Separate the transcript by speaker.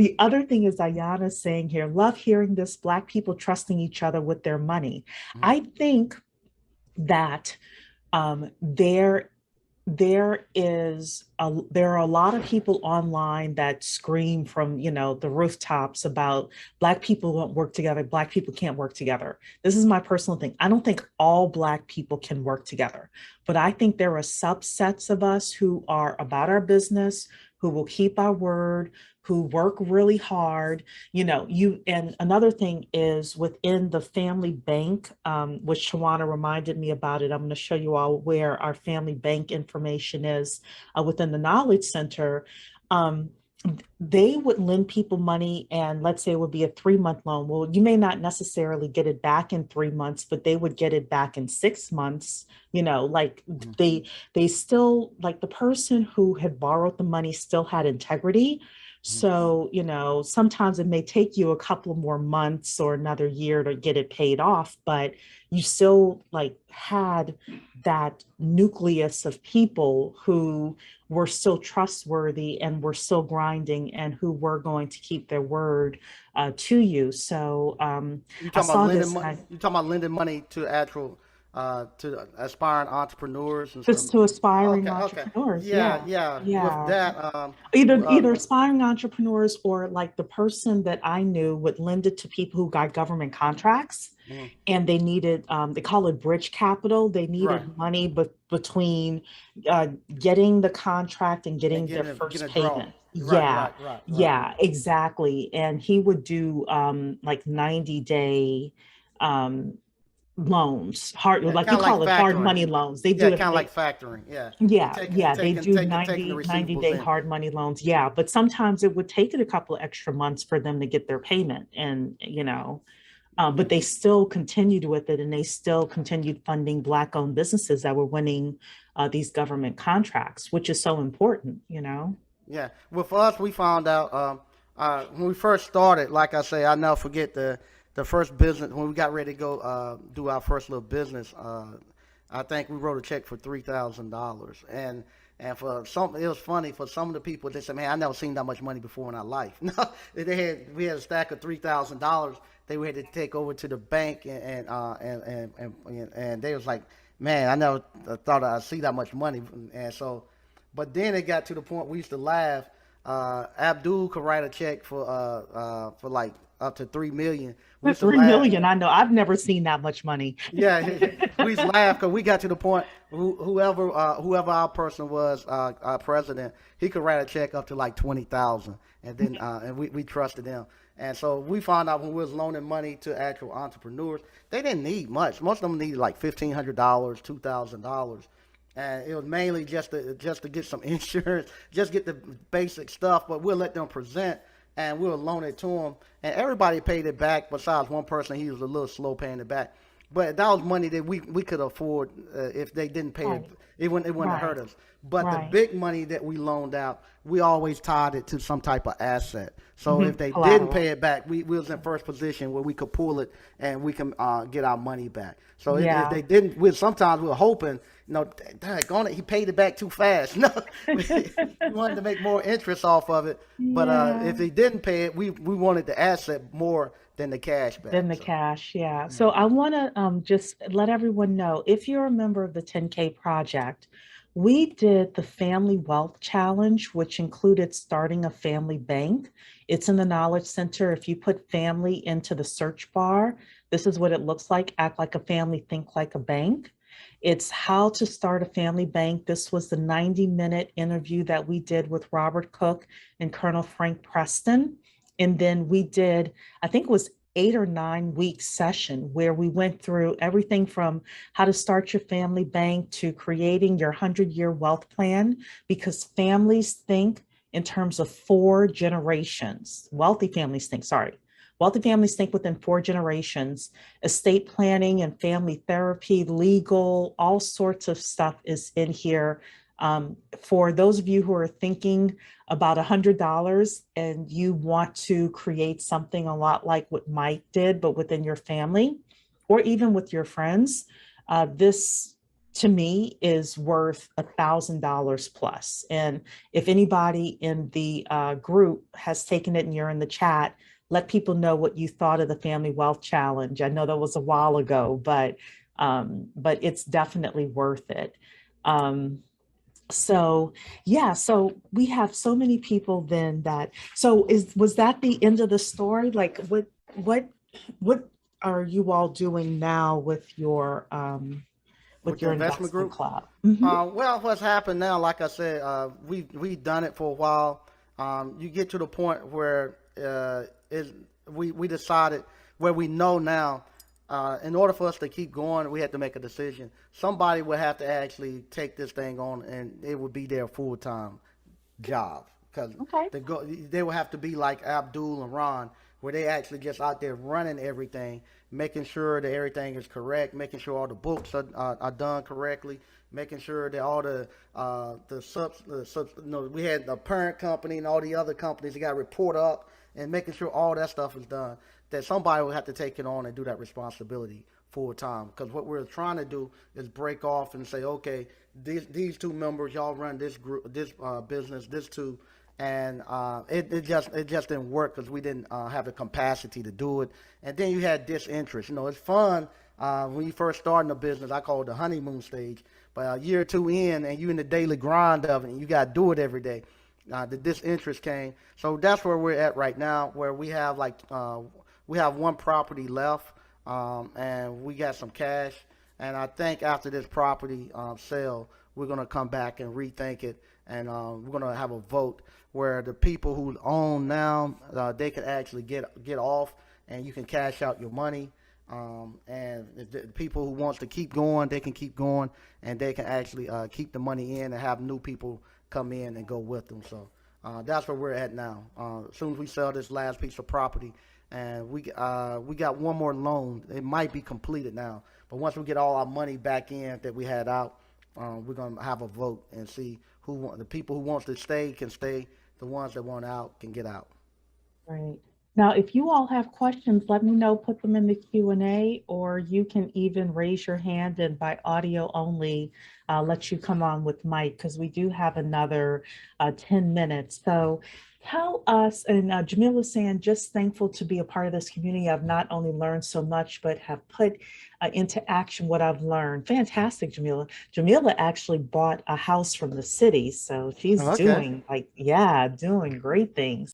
Speaker 1: The other thing is Ayana's saying here, love hearing this, Black people trusting each other with their money.
Speaker 2: Mhm.
Speaker 1: I think that there there are a lot of people online that scream from, the rooftops about Black people won't work together, Black people can't work together. This is my personal thing. I don't think all Black people can work together, but I think there are subsets of us who are about our business, who will keep our word, who work really hard. And another thing is within the family bank, which Shawana reminded me about it. I'm going to show you all where our family bank information is within the Knowledge Center. Um, they would lend people money, and let's say it would be a 3 month loan. Well, you may not necessarily get it back in 3 months, but they would get it back in 6 months. Like
Speaker 2: Mhm.
Speaker 1: they still, like, the person who had borrowed the money still had integrity.
Speaker 2: Mhm.
Speaker 1: So, sometimes it may take you a couple more months or another year to get it paid off, but you still like had that nucleus of people who were still trustworthy and were still grinding and who were going to keep their word to you. So
Speaker 2: You
Speaker 1: I
Speaker 2: talking about
Speaker 1: saw
Speaker 2: lending
Speaker 1: this.
Speaker 2: money? You talking about lending money to actual to aspiring entrepreneurs and stuff?
Speaker 1: Just to aspiring
Speaker 2: Okay, okay,
Speaker 1: entrepreneurs.
Speaker 2: yeah,
Speaker 1: Yeah.
Speaker 2: yeah. With
Speaker 1: Yeah.
Speaker 2: that,
Speaker 1: Either aspiring entrepreneurs, or like the person that I knew would lend it to people who got government contracts,
Speaker 2: mhm,
Speaker 1: and they needed, they call it bridge capital. They
Speaker 2: right,
Speaker 1: needed money, but between uh, getting the contract and
Speaker 2: and
Speaker 1: getting their first
Speaker 2: getting a draw.
Speaker 1: payment.
Speaker 2: Right,
Speaker 1: Yeah.
Speaker 2: right, right, right.
Speaker 1: Yeah, exactly. And he would do like 90-day um loans, hard,
Speaker 2: Yeah,
Speaker 1: like
Speaker 2: kind
Speaker 1: we
Speaker 2: of like
Speaker 1: call it hard
Speaker 2: factoring.
Speaker 1: money loans. They
Speaker 2: Yeah,
Speaker 1: do
Speaker 2: kind
Speaker 1: it.
Speaker 2: of like factoring. Yeah,
Speaker 1: Yeah, yeah, they do
Speaker 2: taking the
Speaker 1: 90
Speaker 2: receivables
Speaker 1: day
Speaker 2: in.
Speaker 1: hard money loans. Yeah, but sometimes it would take it a couple of extra months for them to get their payment. And,
Speaker 2: Yeah,
Speaker 1: but they still continued with it, and they still continued funding Black owned businesses that were winning these government contracts, which is so important.
Speaker 2: yeah. Well, for us, we found out when we first started. Like I say, I never forget the first business when we got ready to go do our first little business. I think we wrote a check for $3,000, and for some, it was funny for some of the people. They said, "Man, I never seen that much money before in our life." No, we had a stack of $3,000. They had to take over to the bank, and they was like, "Man, I never thought I'd see that much money." And so, but then it got to the point we used to laugh. Abdul could write a check for like up to 3 million. We used to
Speaker 1: 3
Speaker 2: laugh.
Speaker 1: million. I know. I've never seen that much money.
Speaker 2: Yeah, we used to laugh because we got to the point whoever our person was, our president, he could write a check up to like 20,000, and then and we trusted him. And so we found out when we was loaning money to actual entrepreneurs, they didn't need much. Most of them needed like $1,500, $2,000, and it was mainly just to get some insurance, just get the basic stuff. But we'll let them present, and we'll loan it to them, and everybody paid it back. Besides one person, he was a little slow paying it back. But that was money that we could afford if they didn't pay it.
Speaker 1: Right,
Speaker 2: It wouldn't hurt
Speaker 1: right,
Speaker 2: us. But the
Speaker 1: right.
Speaker 2: big money that we loaned out, we always tied it to some type of asset. So if they didn't pay
Speaker 1: Collateral.
Speaker 2: it back, we was in first position where we could pull it and we can get our money back. So if
Speaker 1: Yeah.
Speaker 2: they didn't, sometimes we were hoping, daggone it, he paid it back too fast. No, we wanted to make more interest off of it. But
Speaker 1: Yeah.
Speaker 2: if they didn't pay it, we wanted the asset more than the cash back.
Speaker 1: Than the
Speaker 2: So
Speaker 1: cash. Yeah.
Speaker 2: yeah.
Speaker 1: So I want to just let everyone know, if you're a member of the 10K project, we did the Family Wealth Challenge, which included starting a family bank. It's in the Knowledge Center. If you put family into the search bar, this is what it looks like. Act like a family, think like a bank. It's how to start a family bank. This was the 90-minute interview that we did with Robert Cook and Colonel Frank Preston. And then we did, I think it was 8 or 9 week session where we went through everything from how to start your family bank to creating your 100-year wealth plan, because families think in terms of 4 generations. Wealthy families think within 4 generations. Estate planning and family therapy, legal, all sorts of stuff is in here. For those of you who are thinking about $100 and you want to create something a lot like what Mike did, but within your family or even with your friends, this to me is worth $1,000 plus. And if anybody in the group has taken it and you're in the chat, let people know what you thought of the Family Wealth Challenge. I know that was a while ago, but it's definitely worth it. Um, so yeah, so we have so many people then that, so was that the end of the story? Like what what are you all doing now with
Speaker 2: With the
Speaker 1: your
Speaker 2: investment
Speaker 1: investment
Speaker 2: group.
Speaker 1: club? Mhm.
Speaker 2: Well, what's happened now? Like I said, we've done it for a while. You get to the point where we decided where we know now. In order for us to keep going, we had to make a decision. Somebody would have to actually take this thing on, and it would be their full time job because
Speaker 1: Okay.
Speaker 2: they will have to be like Abdul and Ron, where they actually just out there running everything, making sure that everything is correct, making sure all the books are done correctly, making sure that all we had the parent company and all the other companies that got to report up and making sure all that stuff is done. That somebody will have to take it on and do that responsibility full time. Because what we're trying to do is break off and say, okay, these two members, y'all run this group, this business, this two, and it just didn't work because we didn't have the capacity to do it. And then you had disinterest. It's fun when you first starting a business. I call it the honeymoon stage. But a year or two in, and you in the daily grind of it, and you got to do it every day. The disinterest came. So that's where we're at right now, where we have one property left, and we got some cash. And I think after this property sale, we're gonna come back and rethink it, and we're gonna have a vote where the people who own now they can actually get off, and you can cash out your money. And the people who wants to keep going, they can keep going, and they can actually keep the money in and have new people come in and go with them. So that's where we're at now. As soon as we sell this last piece of property, and we got one more loan. It might be completed now, but once we get all our money back in that we had out, we're gonna have a vote and see the people who wants to stay can stay. The ones that want out can get out.
Speaker 1: Right. Now, if you all have questions, let me know, put them in the Q&A, or you can even raise your hand and by audio only, let you come on with Mike, because we do have another 10 minutes. So tell us, and Jamila saying, just thankful to be a part of this community. I've not only learned so much, but have put into action what I've learned. Fantastic, Jamila. Jamila actually bought a house from the city. So she's
Speaker 2: Okay.
Speaker 1: doing like, yeah, doing great things.